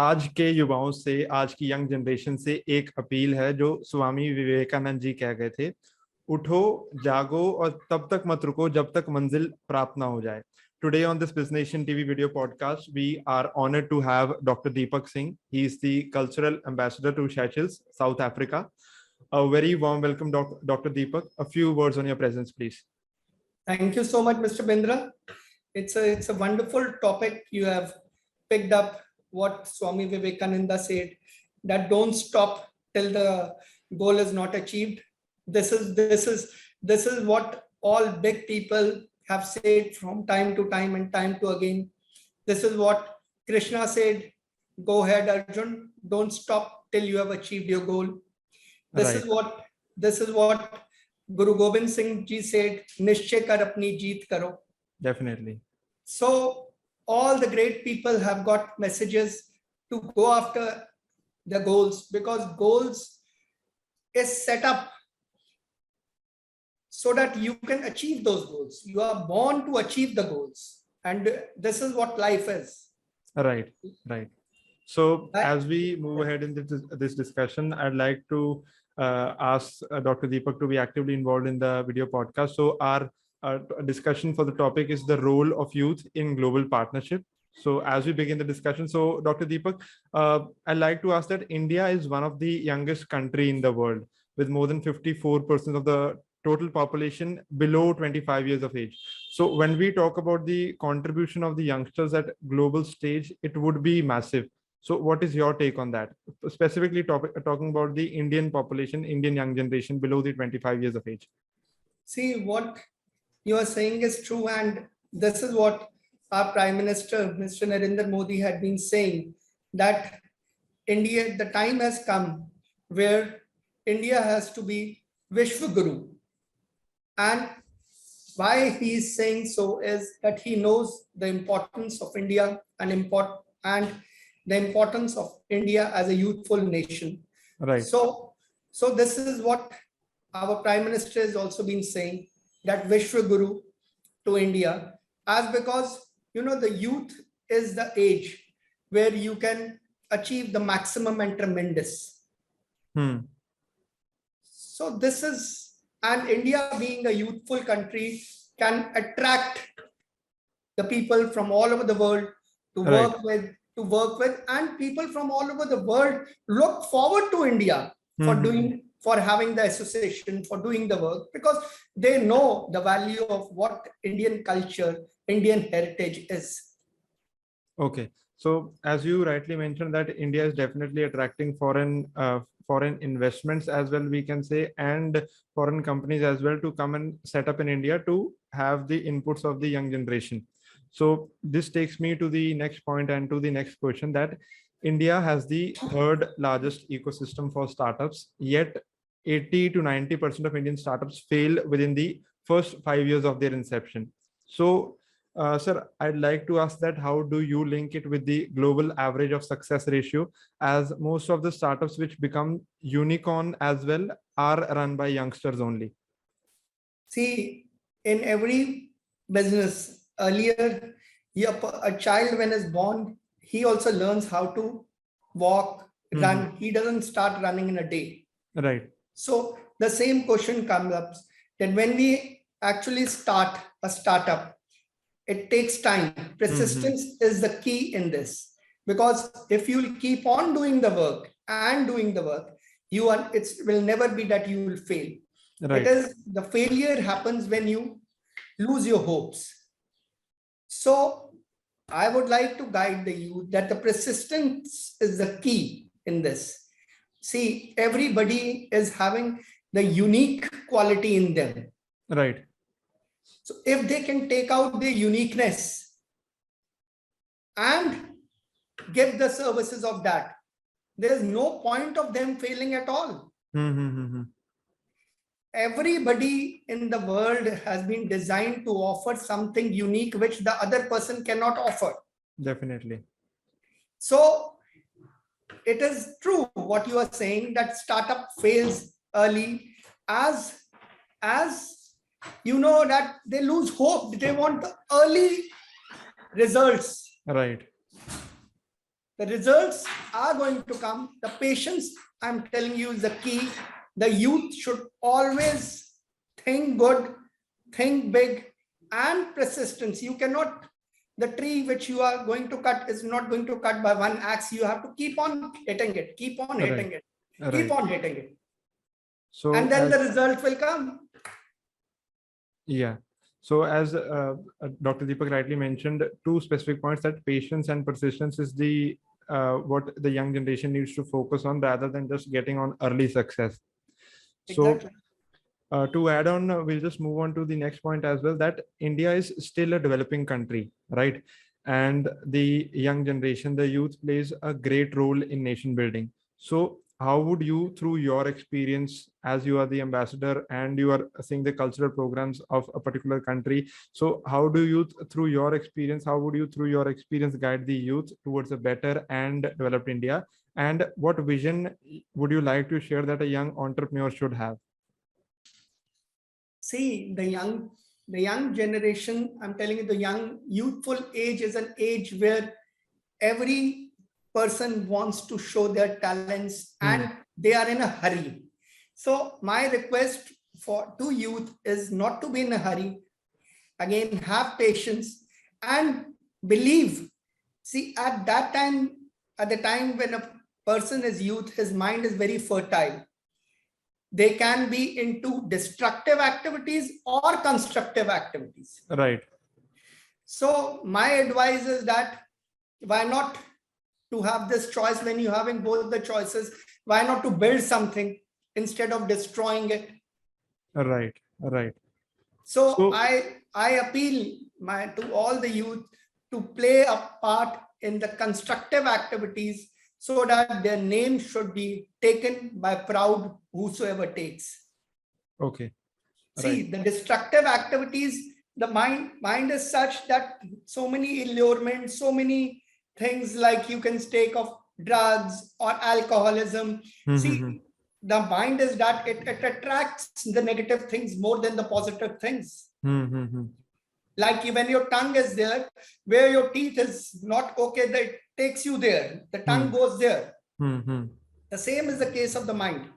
आज के युवाओं से, आज की यंग जनरेशन से एक अपील है जो स्वामी विवेकानंद जी कह गए थे, उठो, जागो और तब तक मत रुको जब तक मंजिल प्राप्त ना हो जाए. Today on this BizNation TV Video Podcast, we are honored to have Dr. Deepak Singh. He is the Cultural Ambassador to Seychelles, South Africa. A very warm welcome, Dr. Deepak. A few words on your presence, please. Thank you so much, Mr. Bindra. It's a wonderful topic. You have picked up what Swami Vivekananda said, that don't stop till the goal is not achieved. This is what all big people have said from time to time and time to again. This is what Krishna said, go ahead, Arjun, don't stop till you have achieved your goal. This is what Guru Gobind Singh ji said, Nishchay kar apni jeet karo. Definitely. So all the great people have got messages to go after the goals, because goals is set up so that you can achieve those goals. You are born to achieve the goals. And this is what life is. Right. So as we move ahead in this discussion, I'd like to ask Dr. Deepak to be actively involved in the video podcast. So our discussion for the topic is the role of youth in global partnership. So as we begin the discussion, so Dr. Deepak, I'd like to ask that India is one of the youngest country in the world, with more than 54% of the total population below 25 years of age. So when we talk about the contribution of the youngsters at global stage, it would be massive. So what is your take on that? Specifically talking about the Indian population, Indian young generation below the 25 years of age. See, what you are saying is true. And this is what our Prime Minister, Mr. Narendra Modi, had been saying, that India, the time has come where India has to be Vishwa Guru. And why he is saying so is that he knows the importance of India and the importance of India as a youthful nation. Right. So this is what our Prime Minister has also been saying, that Vishwa Guru to India, as because, you know, the youth is the age where you can achieve the maximum and tremendous. So this is, and India being a youthful country can attract the people from all over the world to work with, and people from all over the world look forward to India for having the association, for doing the work, because they know the value of what Indian culture, Indian heritage is. Okay. So as you rightly mentioned, that India is definitely attracting foreign investments as well, we can say, and foreign companies as well to come and set up in India to have the inputs of the young generation. So this takes me to the next point and to the next question, that India has the third largest ecosystem for startups, yet 80 to 90% of Indian startups fail within the first 5 years of their inception. So sir, I'd like to ask that how do you link it with the global average of success ratio, as most of the startups which become unicorn as well are run by youngsters only? See, in every business, earlier, a child when is born, he also learns how to walk, run. He doesn't start running in a day. Right. So the same question comes up, that when we actually start a startup, it takes time. Persistence is the key in this, because if you keep on doing the work, it will never be that you will fail. Right. It is the failure happens when you lose your hopes. So I would like to guide the youth that the persistence is the key in this. See, everybody is having the unique quality in them. Right. So if they can take out their uniqueness and give the services of that, there is no point of them failing at all. Everybody in the world has been designed to offer something unique which the other person cannot offer. Definitely. So it is true what you are saying, that startup fails early, as you know, that they lose hope. They want the early results. Right. The results are going to come. The patience, I'm telling you, is the key. The youth should always think good, think big, and persistence. You cannot, the tree which you are going to cut is not going to cut by one axe. You have to keep on hitting it, keep on hitting it, keep on hitting it. So, and then the result will come. Yeah. So as Dr. Deepak rightly mentioned, two specific points, that patience and persistence is the what the young generation needs to focus on rather than just getting on early success. Exactly. So to add on, we'll just move on to the next point as well, that India is still a developing country, right? And the young generation, the youth plays a great role in nation building. So how would you, through your experience, as you are the ambassador and you are seeing the cultural programs of a particular country, so how do you, through your experience, how would you, through your experience, guide the youth towards a better and developed India? And what vision would you like to share that a young entrepreneur should have? See, the young generation, I'm telling you, the young youthful age is an age where every person wants to show their talents and they are in a hurry. So my request to youth is not to be in a hurry. Again, have patience and believe. See, at the time when a person is youth, his mind is very fertile. They can be into destructive activities or constructive activities. Right. So my advice is that why not to have this choice? When you're having both the choices, why not to build something instead of destroying it? Right. So I appeal to all the youth to play a part in the constructive activities so that their name should be taken by proud whosoever takes. Okay. See, the destructive activities, the mind is such that so many allurements, so many things like you can take of drugs or alcoholism. See, the mind is that it attracts the negative things more than the positive things. Like when your tongue is there, where your teeth is not okay, that takes you there. The tongue goes there. The same is the case of the mind.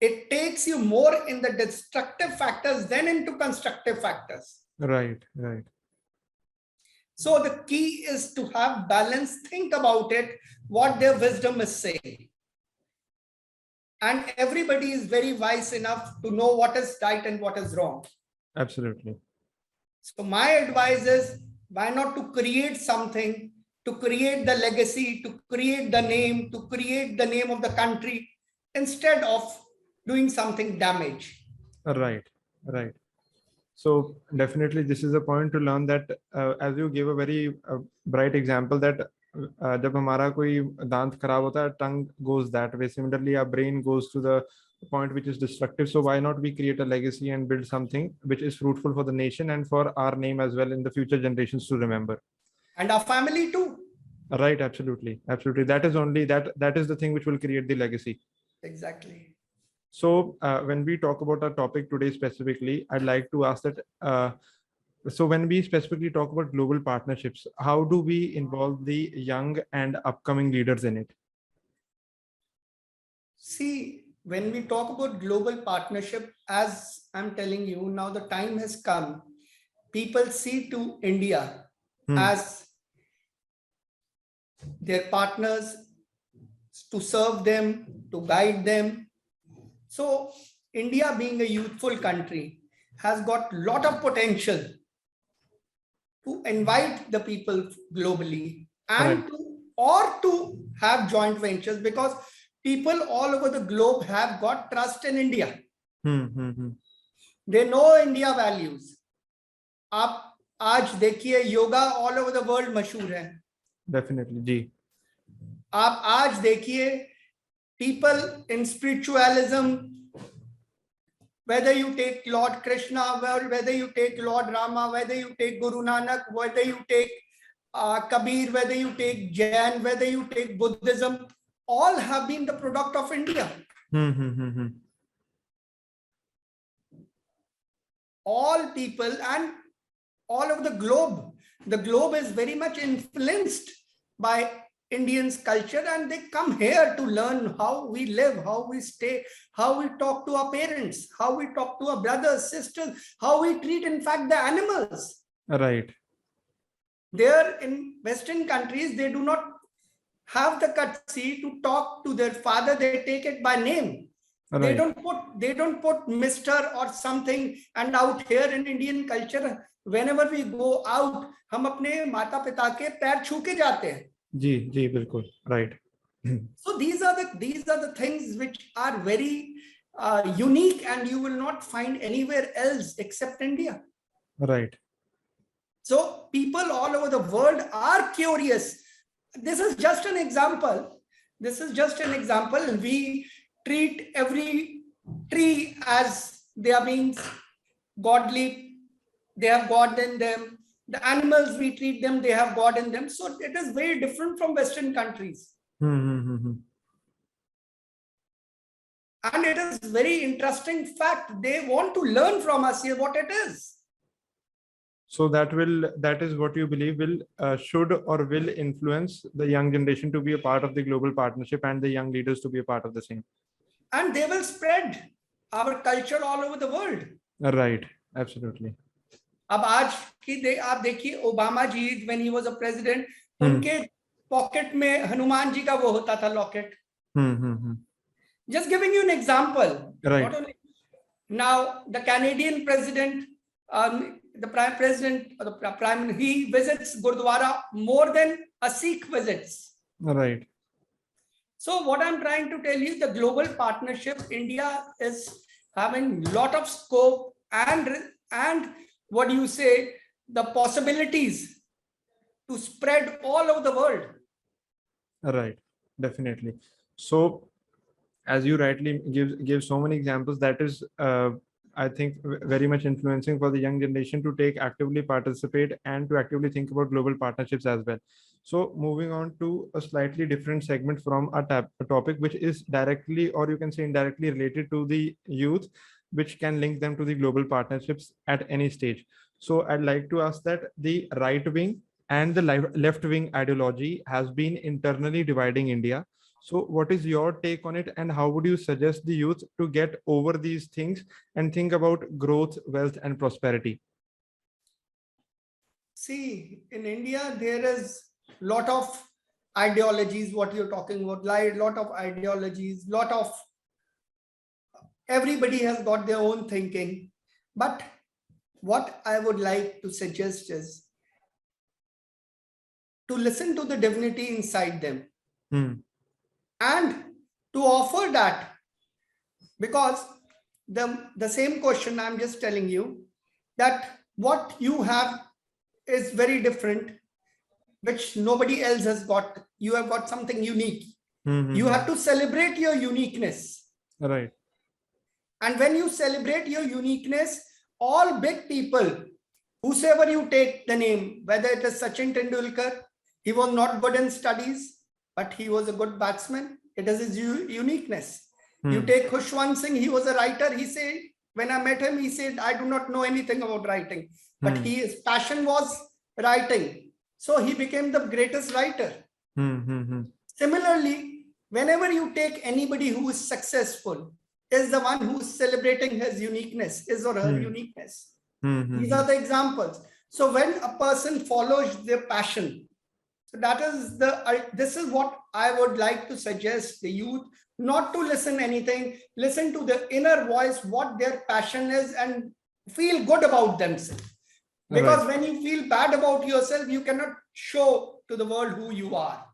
It takes you more in the destructive factors than into constructive factors. Right. So the key is to have balance. Think about it, what their wisdom is saying. And everybody is very wise enough to know what is right and what is wrong. Absolutely. So my advice is, why not to create something, to create the legacy, to create the name, to create the name of the country, instead of doing something damage. Right. So definitely this is a point to learn that as you gave a very bright example that जब हमारा कोई दांत खराब होता है, tongue goes that way. Similarly, our brain goes to the point which is destructive. So why not we create a legacy and build something which is fruitful for the nation and for our name as well in the future generations to remember. And our family too. Right, absolutely. That is the thing which will create the legacy. Exactly. So when we talk about our topic today specifically, I'd like to ask that, so when we specifically talk about global partnerships, how do we involve the young and upcoming leaders in it? See, when we talk about global partnership, as I'm telling you, now the time has come. People see to India as their partners, to serve them, to guide them. So India, being a youthful country, has got a lot of potential to invite the people globally and to have joint ventures, because people all over the globe have got trust in India. They know India values. आप आज देखिए yoga all over the world मशहूर है. Definitely, जी. आप आज देखिए people in spiritualism, whether you take Lord Krishna, whether you take Lord Rama, whether you take Guru Nanak, whether you take Kabir, whether you take Jain, whether you take Buddhism, all have been the product of India. All people and all over the globe. The globe is very much influenced by Indians' culture, and they come here to learn how we live, how we stay, how we talk to our parents, how we talk to our brothers, sisters, how we treat, in fact, the animals. Right. There in Western countries, they do not have the courtesy to talk to their father. They take it by name. Right. They don't put Mr. or something. And out here in Indian culture, whenever we go out, हम अपने माता पिता के पैर छू के जाते हैं. जी बिल्कुल. Right. So these are the things which are very unique, and you will not find anywhere else except India. Right. So people all over the world are curious. This is just an example. We treat every tree as they are being godly. They have God in them. The animals, we treat them, they have God in them. So it is very different from Western countries. Mm-hmm. And it is very interesting fact. They want to learn from us here what it is. So that is what you believe should or will influence the young generation to be a part of the global partnership and the young leaders to be a part of the same. And they will spread our culture all over the world. Right. Absolutely. अब आज की आप देखिए Obama ji, when he was a president, उनके pocket में हनुमान जी का वो होता था locket. Just giving you an example. Right. Now the Canadian president, the prime president, or the prime, he visits Gurdwara more than a Sikh visits. Right. So what I'm trying to tell you, the global partnership, India is having lot of scope and what do you say, the possibilities to spread all over the world. Right. Definitely. So as you rightly give so many examples, that is I think very much influencing for the young generation to actively participate and to actively think about global partnerships as well. So moving on to a slightly different segment from a topic which is directly, or you can say indirectly, related to the youth, which can link them to the global partnerships at any stage. So I'd like to ask that the right wing and the left wing ideology has been internally dividing India. So what is your take on it, and how would you suggest the youth to get over these things and think about growth, wealth, and prosperity? See, in India, there is a lot of ideologies, what you're talking about, lot of ideologies, everybody has got their own thinking. But what I would like to suggest is to listen to the divinity inside them. And to offer that, because the same question I'm just telling you, that what you have is very different, which nobody else has got. You have got something unique. You have to celebrate your uniqueness. Right. And when you celebrate your uniqueness, all big people, whosoever you take the name, whether it is Sachin Tendulkar, he was not good in studies, but he was a good batsman. It is his uniqueness. You take Khushwant Singh, he was a writer. He said, when I met him, he said, I do not know anything about writing, but his passion was writing. So he became the greatest writer. Similarly, whenever you take anybody who is successful, is the one who is celebrating his uniqueness, his or her uniqueness. These are the examples. So when a person follows their passion, so that is this is what I would like to suggest the youth, not to listen anything, listen to the inner voice, what their passion is, and feel good about themselves. Because when you feel bad about yourself, you cannot show to the world who you are.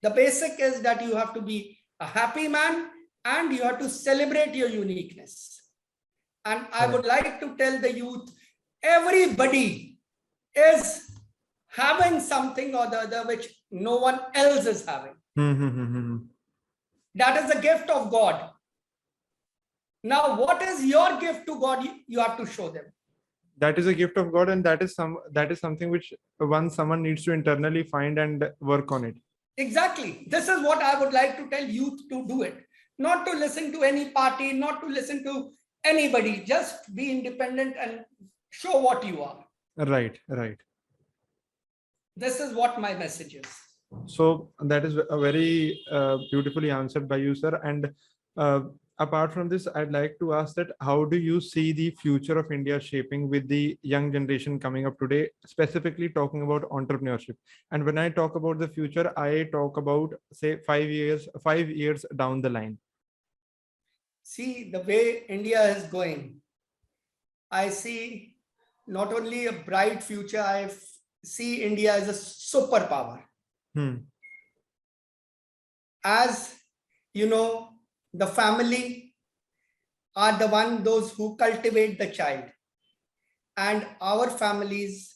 The basic is that you have to be a happy man and you have to celebrate your uniqueness. And I would like to tell the youth, everybody is having something or the other which no one else is having. That is a gift of God. Now, what is your gift to God? You have to show them. That is a gift of God, and that is something which someone needs to internally find and work on it. Exactly. This is what I would like to tell youth to do it. Not to listen to any party, not to listen to anybody. Just be independent and show what you are. Right. This is what my message is. So that is a very beautifully answered by you, sir. And uh, apart from this, I'd like to ask that how do you see the future of India shaping with the young generation coming up today, specifically talking about entrepreneurship? And when I talk about the future, I talk about say 5 years down the line. See, the way India is going, I see not only a bright future, see India as a superpower. As you know, the family are those who cultivate the child. And our families,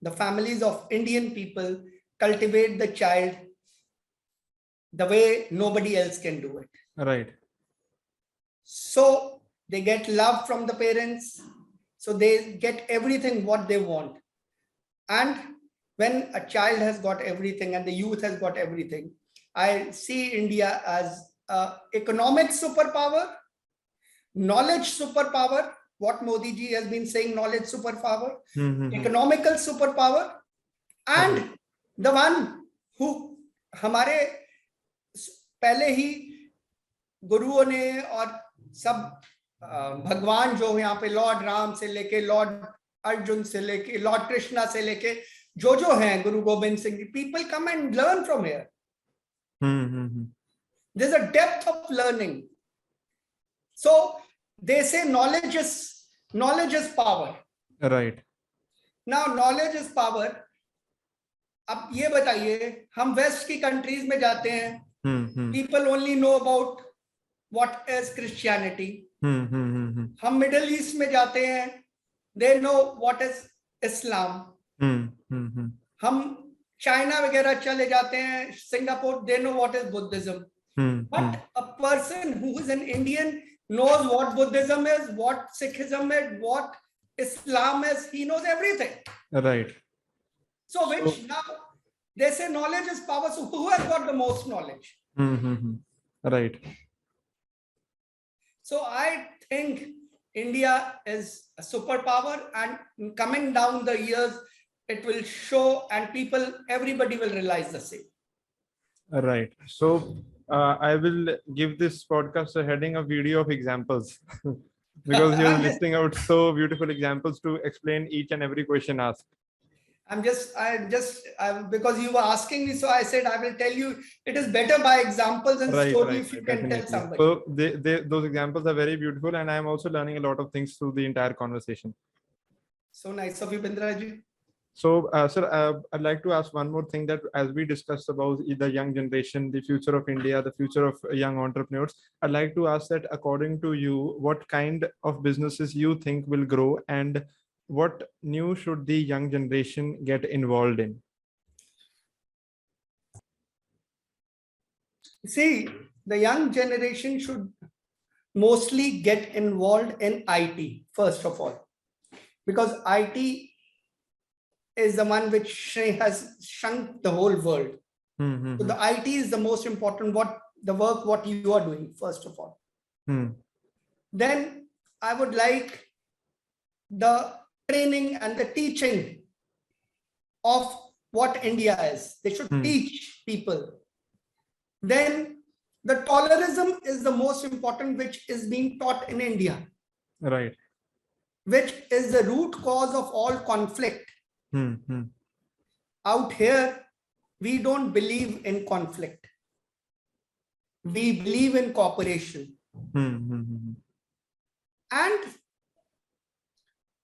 the families of Indian people, cultivate the child the way nobody else can do it. Right. So they get love from the parents. So they get everything what they want. And when a child has got everything and the youth has got everything, I see India as an economic superpower, knowledge superpower, what Modi ji has been saying, knowledge superpower, economical superpower, and the one who हमारे पहले ही गुरुओं ने और सब भगवान जो यहाँ पे लॉर्ड राम से लेके लॉर्ड अर्जुन से लेके लॉर्ड कृष्णा से लेके जो हैं गुरु Govind Singh ji, people come and learn from here. There's a depth of learning. So they say knowledge is power. Right. Now knowledge is power. अब ये बताइए, हम वेस्ट की कंट्रीज में जाते हैं, people only know about what is Christianity. हम middle east में जाते हैं, they know what is Islam. हम चाइना वगैरह चले जाते हैं, Singapore, they know what is Buddhism. But a person who is an Indian knows what Buddhism is, what Sikhism is, what Islam is. He knows everything. Right. So which now they say knowledge is power. So who has got the most knowledge? Right. So I think India is a superpower, and coming down the years, it will show, and everybody will realize the same. Right. So I will give this podcast a heading, a video of examples, because you're listing out so beautiful examples to explain each and every question asked. Because you were asking me, so I said I will tell you. It is better by examples and story if you can tell somebody. So those examples are very beautiful, and I am also learning a lot of things through the entire conversation. So nice of you, Bindraji. So, sir, I'd like to ask one more thing, that as we discussed about the young generation, the future of India, the future of young entrepreneurs, I'd like to ask that according to you, what kind of businesses you think will grow, and what new should the young generation get involved in? See, the young generation should mostly get involved in IT, first of all, because IT is the one which has shrunk the whole world. So the IT is the most important, what you are doing, first of all. Then I would like the training and the teaching of what India is. They should teach people. Then the tolerism is the most important, which is being taught in India. Right. Which is the root cause of all conflict. Out here, we don't believe in conflict. We believe in cooperation. And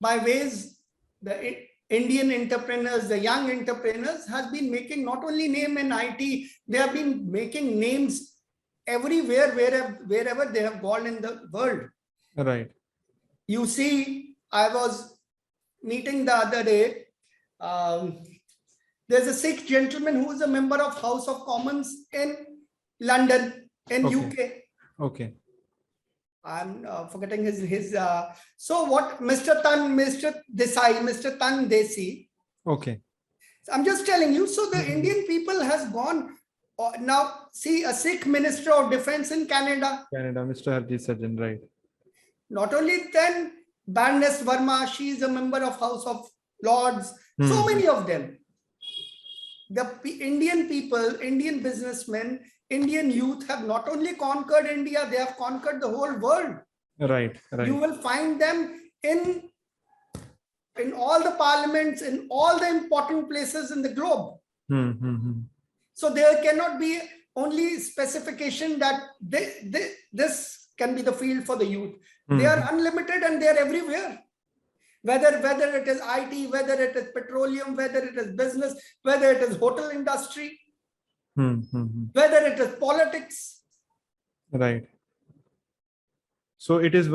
by ways, the Indian entrepreneurs, the young entrepreneurs, has been making not only name in IT, they have been making names everywhere, wherever they have gone in the world. Right. You see, I was meeting the other day. There's a Sikh gentleman who is a member of House of Commons in London, in UK. Okay. I'm forgetting his. So what Mr. Tan Desi. Okay. So I'm just telling you. So the Indian people has gone. Now see a Sikh Minister of Defense in Canada. Canada, Mr. Harjeet Sajjan, right. Not only then, Baroness Verma, she is a member of House of Lords. So many of them. Indian people, Indian businessmen, Indian youth have not only conquered India, they have conquered the whole world. Right. You will find them in all the parliaments, in all the important places in the globe. So there cannot be only specification that this can be the field for the youth. They are unlimited and they are everywhere. Whether it is IT, whether it is petroleum, whether it is business, whether it is hotel industry, whether it is politics. Right. So it is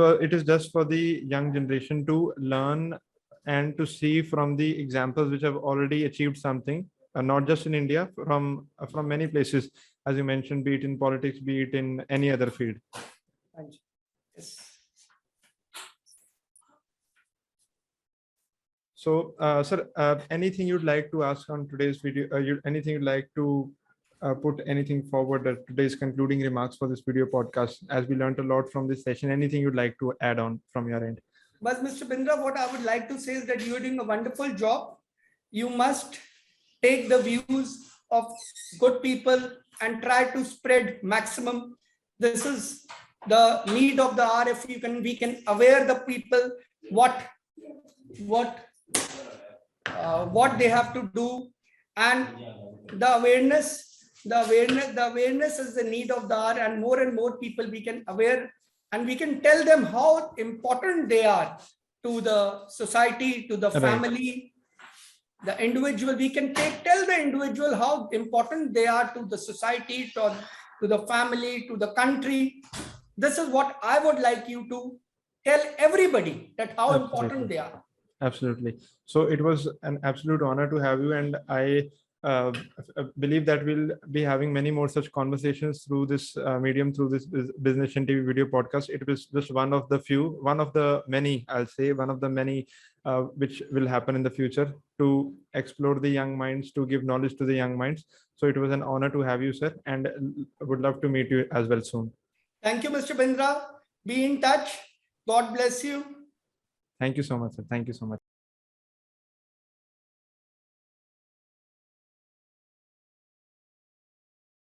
just for the young generation to learn and to see from the examples which have already achieved something, not just in India, from many places, as you mentioned, be it in politics, be it in any other field. Yes. So, sir, anything you'd like to ask on today's video? Anything you'd like to put anything forward at today's concluding remarks for this video podcast? As we learned a lot from this session, anything you'd like to add on from your end? But Mr. Bindra, what I would like to say is that you're doing a wonderful job. You must take the views of good people and try to spread maximum. This is the need of the hour. If we can aware the people what they have to do, and the awareness is the need of the hour, and more people we can aware, and we can tell them how important they are to the society, to the family, the individual. We can tell the individual how important they are to the society, to the family, to the country. This is what I would like you to tell everybody, that how important they are. Absolutely. So it was an absolute honor to have you, and I believe that we'll be having many more such conversations through this medium, through this BizNation TV video podcast. It was just one of the many, I'll say, one of the many which will happen in the future to explore the young minds, to give knowledge to the young minds. So it was an honor to have you, sir, and would love to meet you as well soon. Thank you, Mr. Bindra. Be in touch. God bless you. Thank you so much, sir. Thank you so much.